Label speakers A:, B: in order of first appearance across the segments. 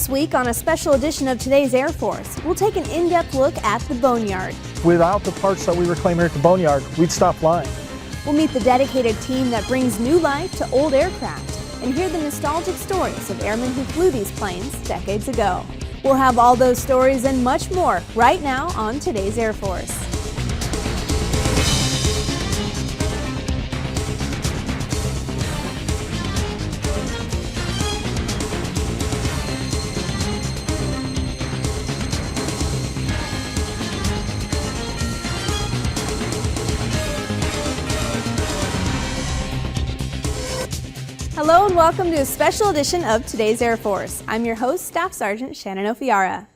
A: This week on a special edition of Today's Air Force, we'll take an in-depth look at the Boneyard.
B: Without the parts that we reclaim here at the Boneyard, we'd stop flying.
A: We'll meet the dedicated team that brings new life to old aircraft and hear the nostalgic stories of airmen who flew these planes decades ago. We'll have all those stories and much more right now on Today's Air Force. Hello and welcome to a special edition of Today's Air Force. I'm your host, Staff Sergeant Shannon Ofiara.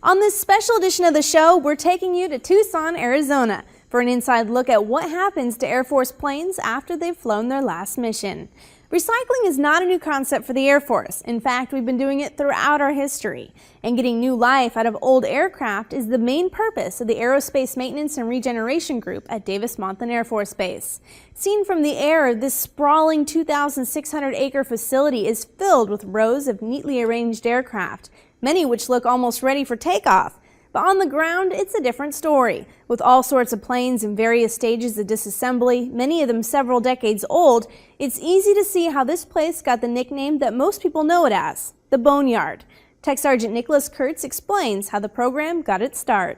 A: On this special edition of the show, we're taking you to Tucson, Arizona for an inside look at what happens to Air Force planes after they've flown their last mission. Recycling is not a new concept for the Air Force. In fact, we've been doing it throughout our history. And getting new life out of old aircraft is the main purpose of the Aerospace Maintenance and Regeneration Group at Davis-Monthan Air Force Base. Seen from the air, this sprawling 2,600-acre facility is filled with rows of neatly arranged aircraft, many which look almost ready for takeoff. But on the ground, it's a different story. With all sorts of planes in various stages of disassembly, many of them several decades old, it's easy to see how this place got the nickname that most people know it as, the Boneyard. Tech Sergeant Nicholas Kurtz explains how the program got its start.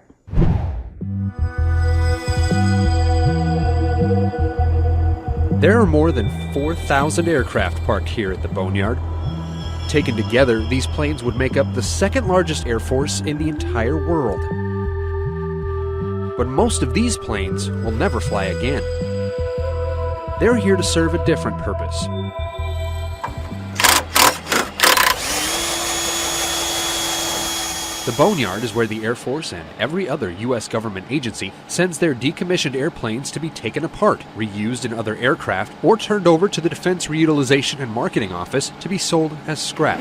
C: There are more than 4,000 aircraft parked here at the Boneyard. Taken together, these planes would make up the second largest air force in the entire world. But most of these planes will never fly again. They're here to serve a different purpose. The Boneyard is where the Air Force and every other U.S. government agency sends their decommissioned airplanes to be taken apart, reused in other aircraft, or turned over to the Defense Reutilization and Marketing Office to be sold as scrap.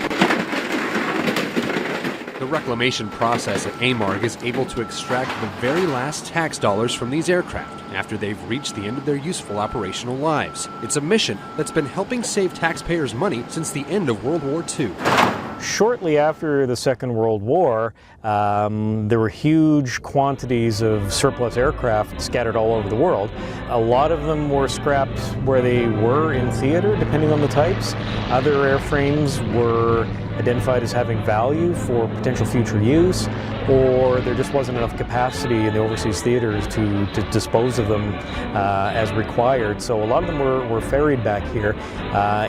C: The reclamation process at AMARG is able to extract the very last tax dollars from these aircraft after they've reached the end of their useful operational lives. It's a mission that's been helping save taxpayers money since the end of World War II.
D: Shortly after the Second World War, there were huge quantities of surplus aircraft scattered all over the world. A lot of them were scrapped where they were in theater, depending on the types. Other airframes were identified as having value for potential future use, or there just wasn't enough capacity in the overseas theaters to dispose of them as required. So a lot of them were ferried back here.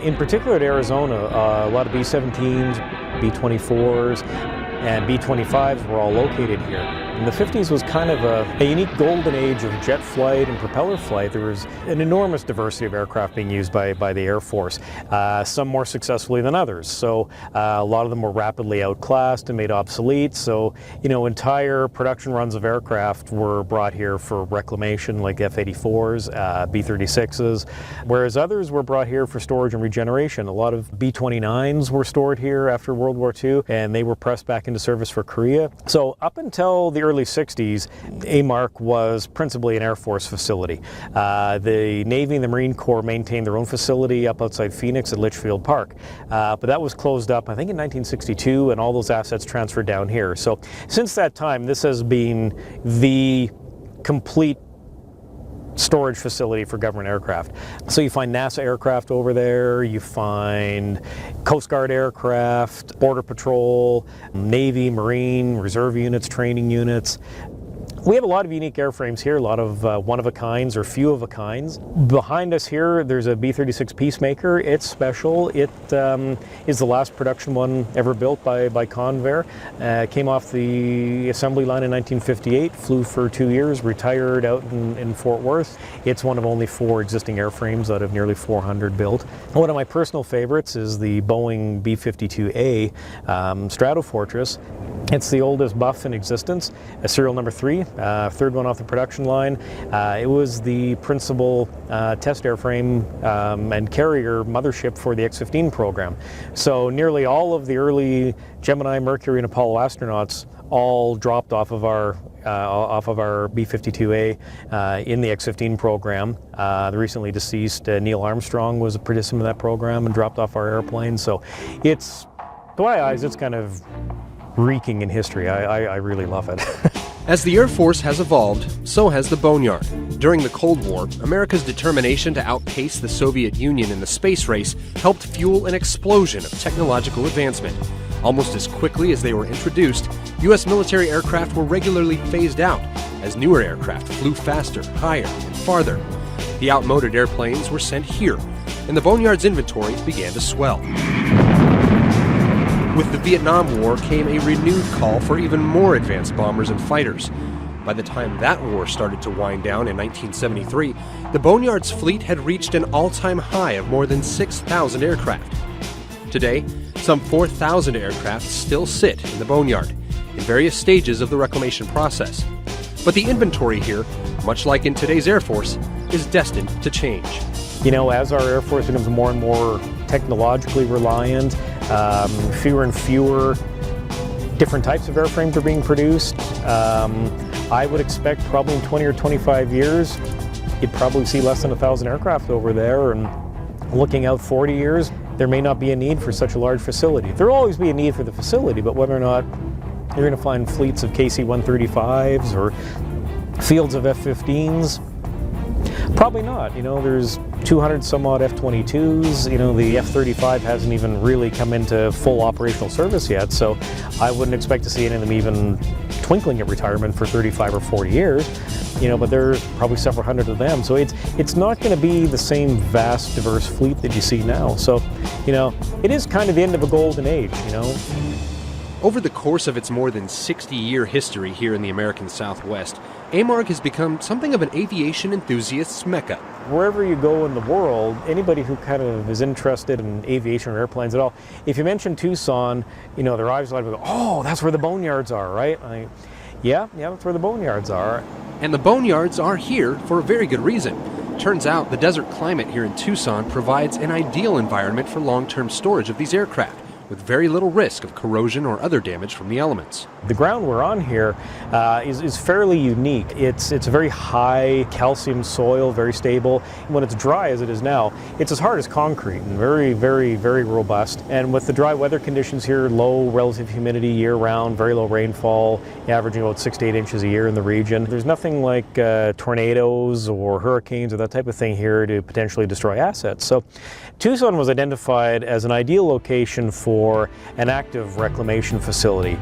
D: In particular to Arizona, a lot of B-17s, B-24s, and B-25s were all located here. And the 50s was kind of a unique golden age of jet flight and propeller flight. There was an enormous diversity of aircraft being used by the Air Force, some more successfully than others. So a lot of them were rapidly outclassed and made obsolete. So, entire production runs of aircraft were brought here for reclamation, like F-84s, B-36s, whereas others were brought here for storage and regeneration. A lot of B-29s were stored here after World War II, and they were pressed back into service for Korea. So up until the early 60s, AMARC was principally an Air Force facility. The Navy and the Marine Corps maintained their own facility up outside Phoenix at Litchfield Park. But that was closed up, I think, in 1962, and all those assets transferred down here. So since that time, this has been the complete storage facility for government aircraft. So you find NASA aircraft over there, you find Coast Guard aircraft, Border Patrol, Navy, Marine, Reserve units, training units. We have a lot of unique airframes here, a lot of one-of-a-kinds or few-of-a-kinds. Behind us here, there's a B-36 Peacemaker. It's special. It is the last production one ever built by Convair. Came off the assembly line in 1958, flew for 2 years, retired out in Fort Worth. It's one of only 4 existing airframes out of nearly 400 built. One of my personal favorites is the Boeing B-52A Stratofortress. It's the oldest buff in existence, serial number 3, third one off the production line. It was the principal test airframe and carrier mothership for the X-15 program. So nearly all of the early Gemini, Mercury, and Apollo astronauts all dropped off of our B-52A in the X-15 program. The recently deceased Neil Armstrong was a participant in that program and dropped off our airplane. So it's, to my eyes, it's kind of reeking in history. I really love it.
C: As the Air Force has evolved, so has the Boneyard. During the Cold War, America's determination to outpace the Soviet Union in the space race helped fuel an explosion of technological advancement. Almost as quickly as they were introduced, U.S. military aircraft were regularly phased out as newer aircraft flew faster, higher, and farther. The outmoded airplanes were sent here, and the Boneyard's inventory began to swell. With the Vietnam War came a renewed call for even more advanced bombers and fighters. By the time that war started to wind down in 1973, the Boneyard's fleet had reached an all-time high of more than 6,000 aircraft. Today, some 4,000 aircraft still sit in the Boneyard, in various stages of the reclamation process. But the inventory here, much like in today's Air Force, is destined to change.
D: You know, as our Air Force becomes more and more technologically reliant, fewer and fewer different types of airframes are being produced. I would expect probably in 20 or 25 years, you'd probably see less than 1,000 aircraft over there, and looking out 40 years, there may not be a need for such a large facility. There'll always be a need for the facility, but whether or not you're going to find fleets of KC-135s or fields of F-15s, probably not. You know, there's 200 some odd F-22s. You know, the F-35 hasn't even really come into full operational service yet, so I wouldn't expect to see any of them even twinkling at retirement for 35 or 40 years. You know, but there's probably several hundred of them, so it's not going to be the same vast, diverse fleet that you see now. So, you know, it is kind of the end of a golden age, you know.
C: Over the course of its more than 60-year history here in the American Southwest, AMARG has become something of an aviation enthusiast's mecca.
D: Wherever you go in the world, anybody who kind of is interested in aviation or airplanes at all, if you mention Tucson, you know, their eyes will go, oh, that's where the Boneyards are, right? Yeah, that's where the Boneyards are.
C: And the Boneyards are here for a very good reason. Turns out the desert climate here in Tucson provides an ideal environment for long-term storage of these aircraft, with very little risk of corrosion or other damage from the elements.
D: The ground we're on here is fairly unique. It's a very high calcium soil, very stable. When it's dry as it is now, it's as hard as concrete and very, very, very robust. And with the dry weather conditions here, low relative humidity year-round, very low rainfall, averaging about 6 to 8 inches a year in the region, there's nothing like tornadoes or hurricanes or that type of thing here to potentially destroy assets. So Tucson was identified as an ideal location for an active reclamation facility.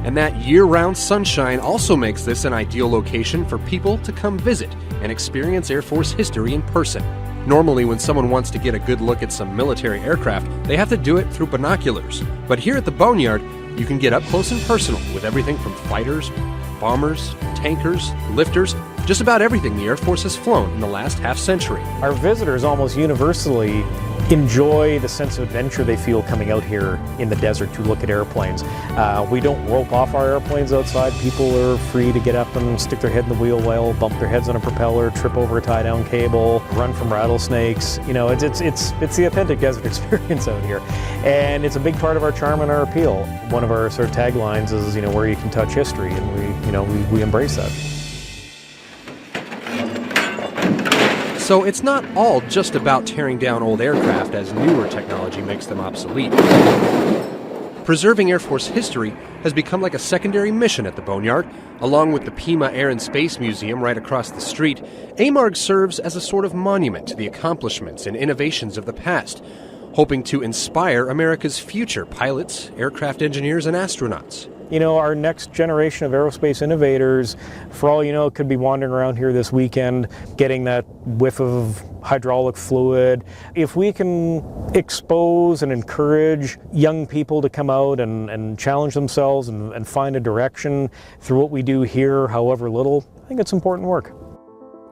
C: And that year-round sunshine also makes this an ideal location for people to come visit and experience Air Force history in person. Normally, when someone wants to get a good look at some military aircraft, they have to do it through binoculars. But here at the Boneyard, you can get up close and personal with everything from fighters, bombers, tankers, lifters, just about everything the Air Force has flown in the last half-century.
D: Our visitors almost universally enjoy the sense of adventure they feel coming out here in the desert to look at airplanes. We don't rope off our airplanes outside. People are free to get up and stick their head in the wheel well, bump their heads on a propeller, trip over a tie-down cable, run from rattlesnakes. You know, it's the authentic desert experience out here, and it's a big part of our charm and our appeal. One of our sort of taglines is, you know, where you can touch history, and we embrace that.
C: So it's not all just about tearing down old aircraft as newer technology makes them obsolete. Preserving Air Force history has become like a secondary mission at the Boneyard. Along with the Pima Air and Space Museum right across the street, AMARG serves as a sort of monument to the accomplishments and innovations of the past, hoping to inspire America's future pilots, aircraft engineers, and astronauts.
D: You know, our next generation of aerospace innovators, for all you know, could be wandering around here this weekend, getting that whiff of hydraulic fluid. If we can expose and encourage young people to come out and challenge themselves and find a direction through what we do here, however little, I think it's important work.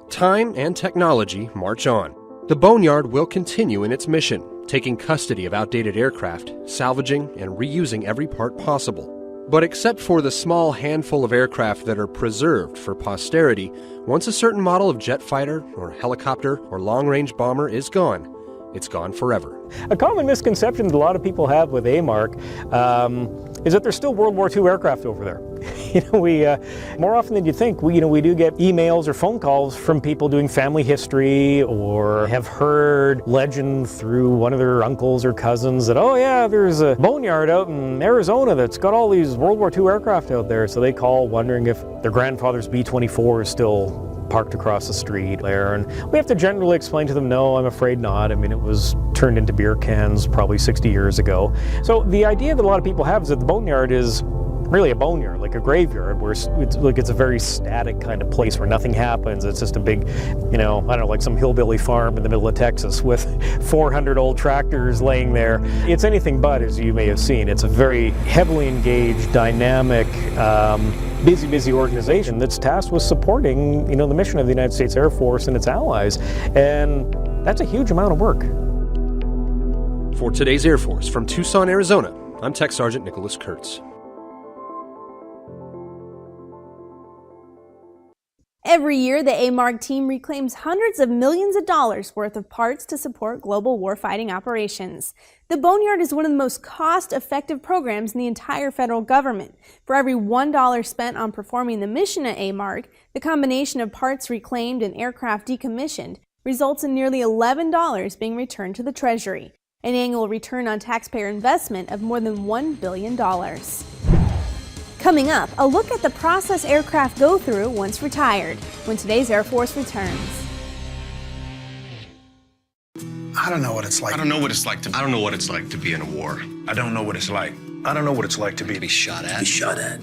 C: Time and technology march on. The Boneyard will continue in its mission, taking custody of outdated aircraft, salvaging and reusing every part possible. But except for the small handful of aircraft that are preserved for posterity, once a certain model of jet fighter or helicopter or long-range bomber is gone, it's gone forever.
D: A common misconception that a lot of people have with AMARG is that there's still World War II aircraft over there. We more often than you think, we do get emails or phone calls from people doing family history or have heard legend through one of their uncles or cousins that, oh yeah, there's a boneyard out in Arizona that's got all these World War II aircraft out there. So they call wondering if their grandfather's B-24 is still parked across the street there, and we have to generally explain to them, no, I'm afraid not. I mean, it was turned into beer cans probably 60 years ago. So the idea that a lot of people have is that the boneyard is really a boneyard, like a graveyard, where it's a very static kind of place where nothing happens. It's just a big, I don't know, like some hillbilly farm in the middle of Texas with 400 old tractors laying there. It's anything but, as you may have seen. It's a very heavily engaged, dynamic, busy organization that's tasked with supporting, the mission of the United States Air Force and its allies. And that's a huge amount of work.
C: For today's Air Force from Tucson, Arizona, I'm Tech Sergeant Nicholas Kurtz.
A: Every year, the AMARG team reclaims hundreds of millions of dollars worth of parts to support global warfighting operations. The Boneyard is one of the most cost-effective programs in the entire federal government. For every $1 spent on performing the mission at AMARG, the combination of parts reclaimed and aircraft decommissioned results in nearly $11 being returned to the Treasury, an annual return on taxpayer investment of more than $1 billion. Coming up, a look at the process aircraft go through once retired, when today's Air Force returns.
E: I don't know what it's like.
F: I don't know what it's like to be in a war.
E: I don't know what it's like. I don't know what it's like to be
F: shot at.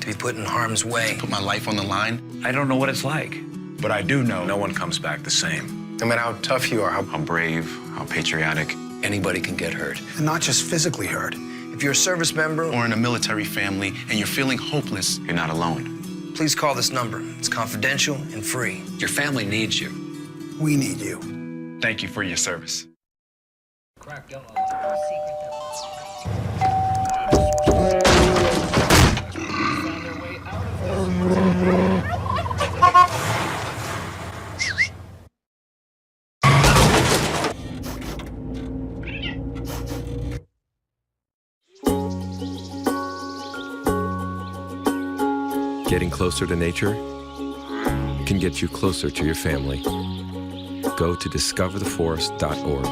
E: To be put in harm's way.
F: Put my life on the line.
E: I don't know what it's like. But I do know no one comes back the same. No matter how tough you are, how
F: brave, how patriotic.
E: anybody can get hurt. And not just physically hurt. If you're a service member
F: or in a military family and you're feeling hopeless, you're not alone.
E: Please call this number. It's confidential and free.
G: Your family needs you.
E: We need you.
F: Thank you for your service.
H: Getting closer to nature can get you closer to your family. Go to discovertheforest.org.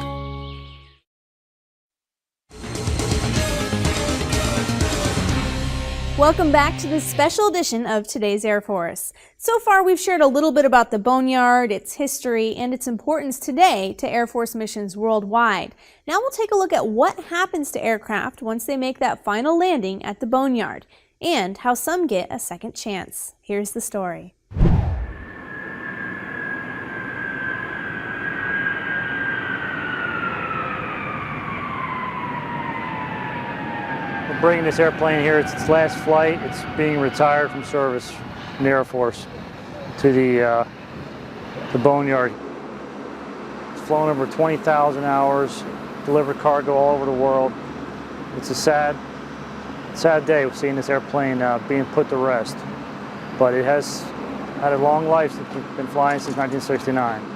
A: Welcome back to this special edition of Today's Air Force. So far, we've shared a little bit about the Boneyard, its history, and its importance today to Air Force missions worldwide. Now we'll take a look at what happens to aircraft once they make that final landing at the Boneyard, and how some get a second chance. Here's the story.
I: We're bringing this airplane here. It's its last flight. It's being retired from service in the Air Force to the Boneyard. It's flown over 20,000 hours, delivered cargo all over the world. It's a sad day seeing this airplane being put to rest, but it has had a long life. It's been flying since 1969.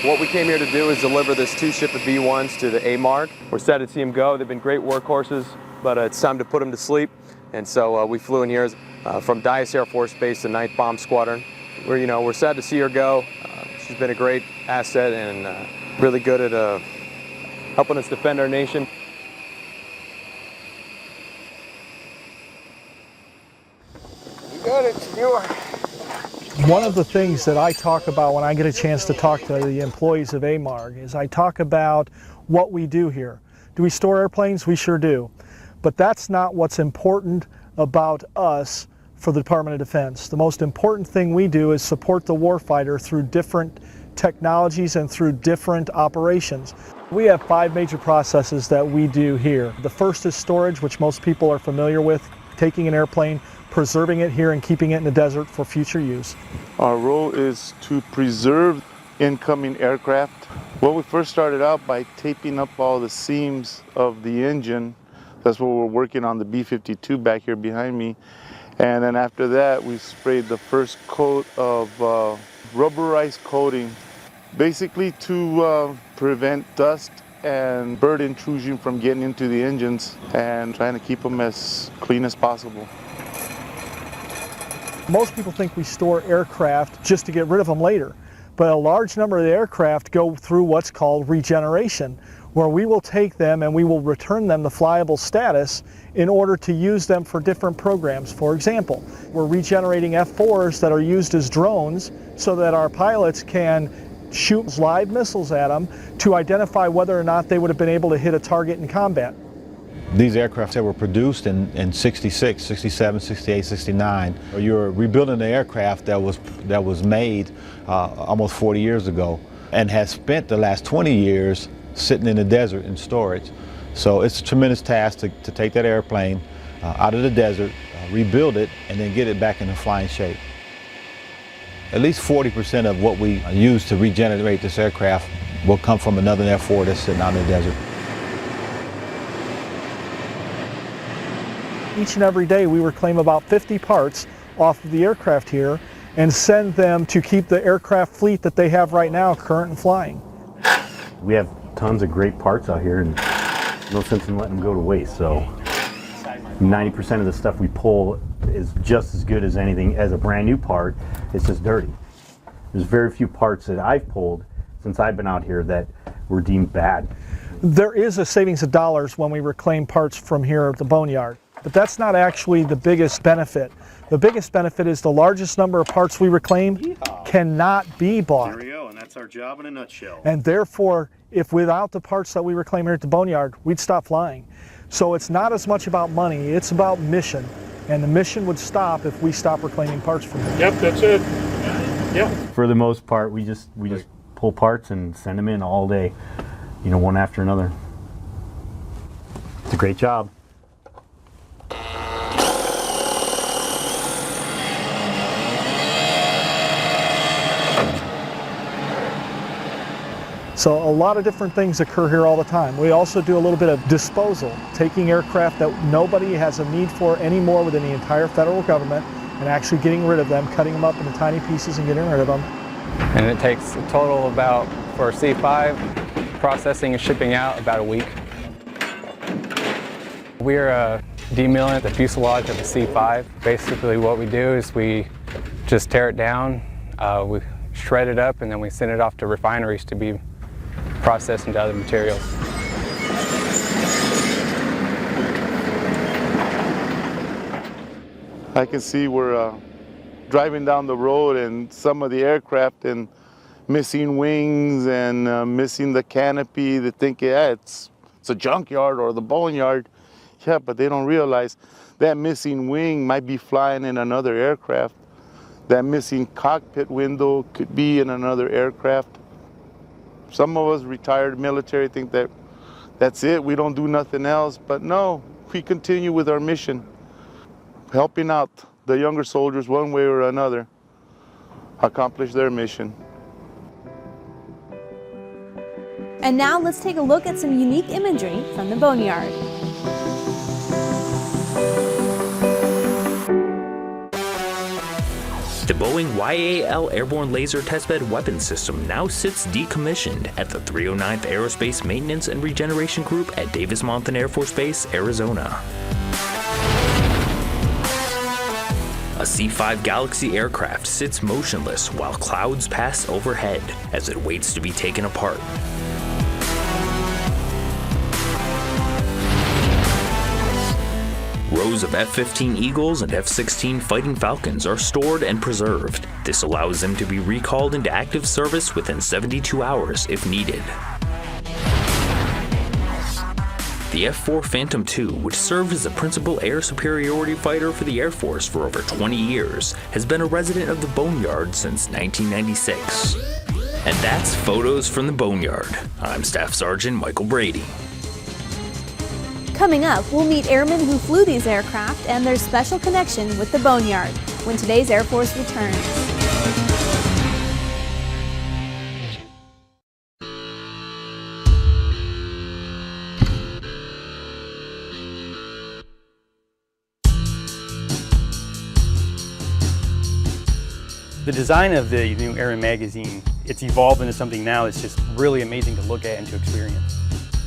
J: What we came here to do is deliver this two-ship of B-1s to the AMARG. We're sad to see them go. They've been great workhorses, but it's time to put them to sleep. And so we flew in here from Dyess Air Force Base, the 9th Bomb Squadron. We're sad to see her go. She's been a great asset and really good at helping us defend our nation.
B: You got it, Senor. One of the things that I talk about when I get a chance to talk to the employees of AMARG is I talk about what we do here. Do we store airplanes? We sure do. But that's not what's important about us for the Department of Defense. The most important thing we do is support the warfighter through different technologies and through different operations. We have 5 major processes that we do here. The first is storage, which most people are familiar with, taking an airplane, preserving it here and keeping it in the desert for future use.
K: Our role is to preserve incoming aircraft. Well, we first started out by taping up all the seams of the engine. That's what we're working on, the B-52 back here behind me. And then after that, we sprayed the first coat of rubberized coating, basically to prevent dust and bird intrusion from getting into the engines and trying to keep them as clean as possible.
B: Most people think we store aircraft just to get rid of them later, but a large number of the aircraft go through what's called regeneration, where we will take them and we will return them to flyable status in order to use them for different programs. For example, we're regenerating F-4s that are used as drones so that our pilots can shoot live missiles at them to identify whether or not they would have been able to hit a target in combat.
G: These aircraft that were produced in 66, 67, 68, 69, you're rebuilding an aircraft that was made almost 40 years ago and has spent the last 20 years sitting in the desert in storage. So it's a tremendous task to take that airplane out of the desert, rebuild it, and then get it back into flying shape. At least 40% of what we use to regenerate this aircraft will come from another F-4 that's sitting out in the desert.
B: Each and every day we reclaim about 50 parts off of the aircraft here and send them to keep the aircraft fleet that they have right now current and flying.
L: We have tons of great parts out here and no sense in letting them go to waste. So 90% of the stuff we pull is just as good as anything as a brand new part. It's just dirty. There's very few parts that I've pulled since I've been out here that were deemed bad.
B: There is a savings of dollars when we reclaim parts from here at the boneyard, but that's not actually the biggest benefit. The biggest benefit is the largest number of parts we reclaim cannot be bought.
L: There we go, and that's our job in a nutshell.
B: And therefore, if without the parts that we reclaim here at the boneyard, we'd stop flying. So it's not as much about money, it's about mission. And the mission would stop if we stop reclaiming parts from here.
I: Yep, that's it. Yep.
L: For the most part, we just pull parts and send them in all day, you know, one after another. It's a great job.
B: So a lot of different things occur here all the time. We also do a little bit of disposal, taking aircraft that nobody has a need for anymore within the entire federal government and actually getting rid of them, cutting them up into tiny pieces and getting rid of them.
M: And it takes a total about, for C5, processing and shipping out about a week. We're demilling the fuselage of the C5. Basically what we do is we just tear it down, we shred it up, and then we send it off to refineries to be processed into other materials.
K: I can see we're driving down the road and some of the aircraft and missing wings and missing the canopy. They think, yeah, it's a junkyard or the boneyard. Yeah, but they don't realize that missing wing might be flying in another aircraft. That missing cockpit window could be in another aircraft. Some of us retired military think that that's it, we don't do nothing else, but no, we continue with our mission, helping out the younger soldiers one way or another accomplish their mission.
A: And now let's take a look at some unique imagery from the boneyard.
N: The Boeing YAL Airborne Laser Testbed Weapon System now sits decommissioned at the 309th Aerospace Maintenance and Regeneration Group at Davis-Monthan Air Force Base, Arizona. A C-5 Galaxy aircraft sits motionless while clouds pass overhead as it waits to be taken apart. Rows of F-15 Eagles and F-16 Fighting Falcons are stored and preserved. This allows them to be recalled into active service within 72 hours if needed. The F-4 Phantom II, which served as a principal air superiority fighter for the Air Force for over 20 years, has been a resident of the boneyard since 1996. And that's Photos from the Boneyard. I'm Staff Sergeant Michael Brady.
A: Coming up, we'll meet airmen who flew these aircraft and their special connection with the boneyard when today's Air Force returns.
O: The design of the new Airman magazine, it's evolved into something now that's just really amazing to look at and to experience.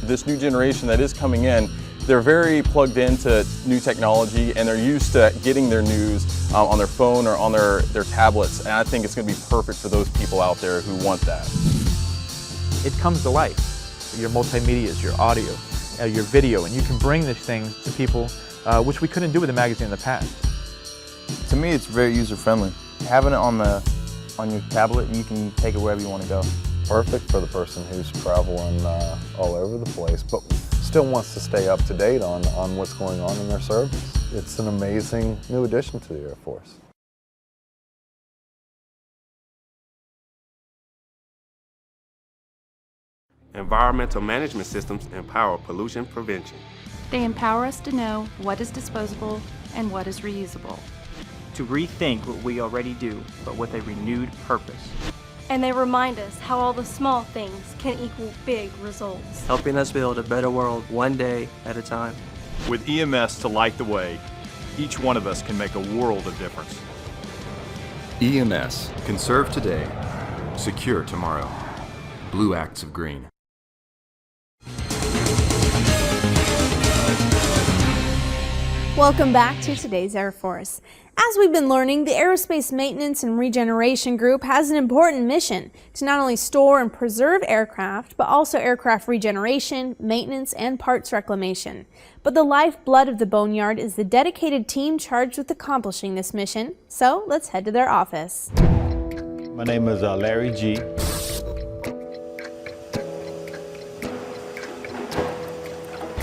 P: This new generation that is coming in, they're very plugged into new technology and they're used to getting their news on their phone or on their tablets, and I think it's going to be perfect for those people out there who want that.
Q: It comes to life. Your multimedia, your audio, your video, and you can bring these things to people which we couldn't do with the magazine in the past.
R: To me, it's very user-friendly. Having it on your tablet, you can take it wherever you want to go.
S: Perfect for the person who's traveling all over the place, but still wants to stay up to date on what's going on in their service. It's an amazing new addition to the Air Force.
T: Environmental management systems empower pollution prevention.
U: They empower us to know what is disposable and what is reusable.
V: To rethink what we already do, but with a renewed purpose.
W: And they remind us how all the small things can equal big results.
X: Helping us build a better world one day at a time.
Y: With EMS to light the way, each one of us can make a world of difference.
H: EMS. Conserve today. Secure tomorrow. Blue Acts of Green.
A: Welcome back to today's Air Force. As we've been learning, the Aerospace Maintenance and Regeneration Group has an important mission to not only store and preserve aircraft, but also aircraft regeneration, maintenance, and parts reclamation. But the lifeblood of the Boneyard is the dedicated team charged with accomplishing this mission. So let's head to their office.
G: My name is Larry G.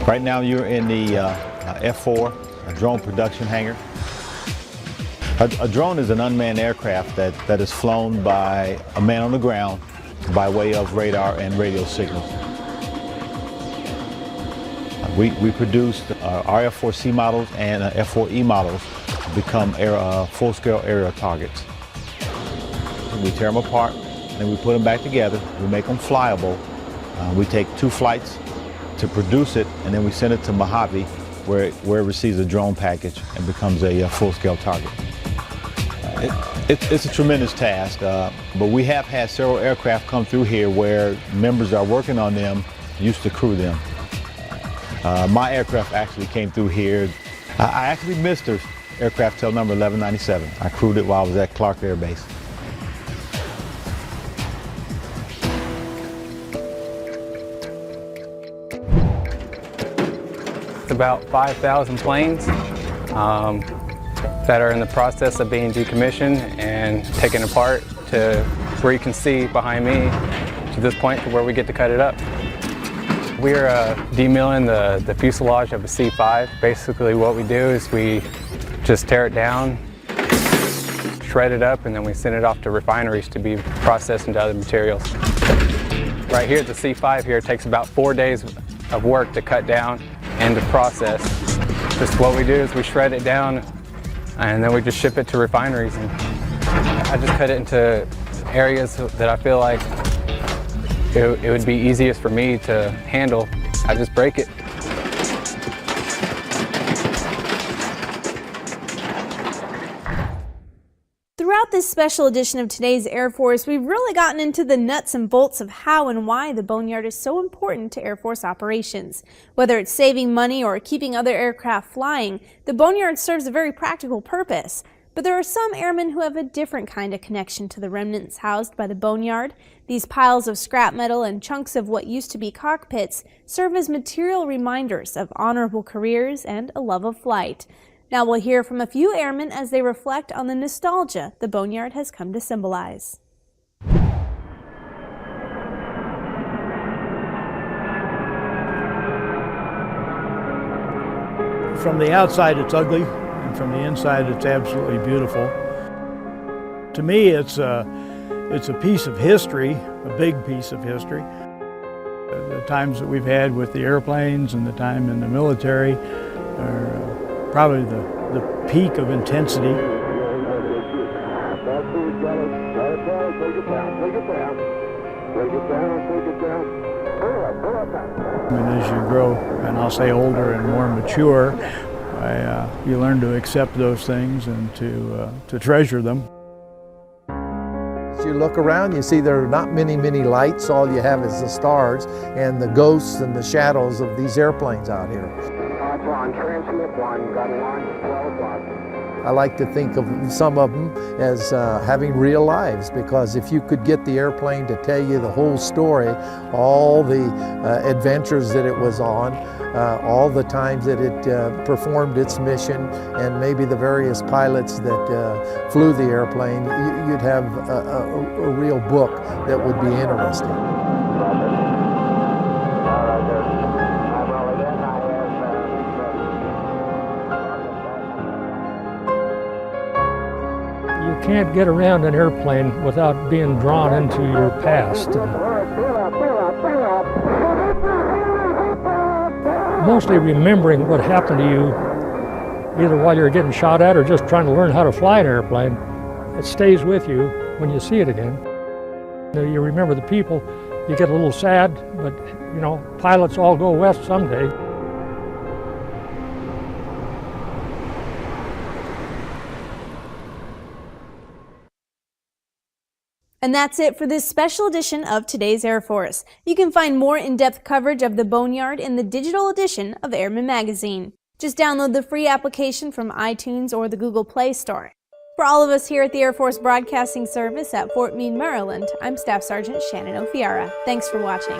G: Right now you're in the F4. A drone production hangar. A drone is an unmanned aircraft that is flown by a man on the ground by way of radar and radio signals. We produced our F4C models and F4E models to become full-scale aerial targets. We tear them apart, then we put them back together. We make them flyable. We take 2 flights to produce it, and then we send it to Mojave, where it receives a drone package and becomes a full-scale target. It's a tremendous task, but we have had several aircraft come through here where members are working on them used to crew them. My aircraft actually came through here. I actually missed her aircraft tail number 1197. I crewed it while I was at Clark Air Base.
M: About 5,000 planes that are in the process of being decommissioned and taken apart to where you can see behind me to this point to where we get to cut it up. We're demilling the fuselage of a C-5. Basically what we do is we just tear it down, shred it up, and then we send it off to refineries to be processed into other materials. Right here at the C-5 here, it takes about 4 days of work to cut down and to process. Just what we do is we shred it down and then we just ship it to refineries. And I just cut it into areas that I feel like it would be easiest for me to handle. I just break it.
A: Throughout this special edition of today's Air Force, we've really gotten into the nuts and bolts of how and why the Boneyard is so important to Air Force operations. Whether it's saving money or keeping other aircraft flying, the Boneyard serves a very practical purpose. But there are some airmen who have a different kind of connection to the remnants housed by the Boneyard. These piles of scrap metal and chunks of what used to be cockpits serve as material reminders of honorable careers and a love of flight. Now we'll hear from a few airmen as they reflect on the nostalgia the Boneyard has come to symbolize.
B: From the outside it's ugly, and from the inside it's absolutely beautiful. To me it's a piece of history, a big piece of history. The times that we've had with the airplanes and the time in the military are probably the peak of intensity. And as you grow, and I'll say older and more mature, you learn to accept those things and to treasure them. As you look around, you see there are not many lights. All you have is the stars and the ghosts and the shadows of these airplanes out here. I like to think of some of them as having real lives, because if you could get the airplane to tell you the whole story, all the adventures that it was on, all the times that it performed its mission, and maybe the various pilots that flew the airplane, you'd have a real book that would be interesting.
C: You can't get around an airplane without being drawn into your past. Mostly remembering what happened to you, either while you're getting shot at or just trying to learn how to fly an airplane. It stays with you when you see it again. You remember the people, you get a little sad, but you know, pilots all go west someday.
A: And that's it for this special edition of Today's Air Force. You can find more in-depth coverage of the Boneyard in the digital edition of Airman Magazine. Just download the free application from iTunes or the Google Play Store. For all of us here at the Air Force Broadcasting Service at Fort Meade, Maryland, I'm Staff Sergeant Shannon O'Fiara. Thanks for watching.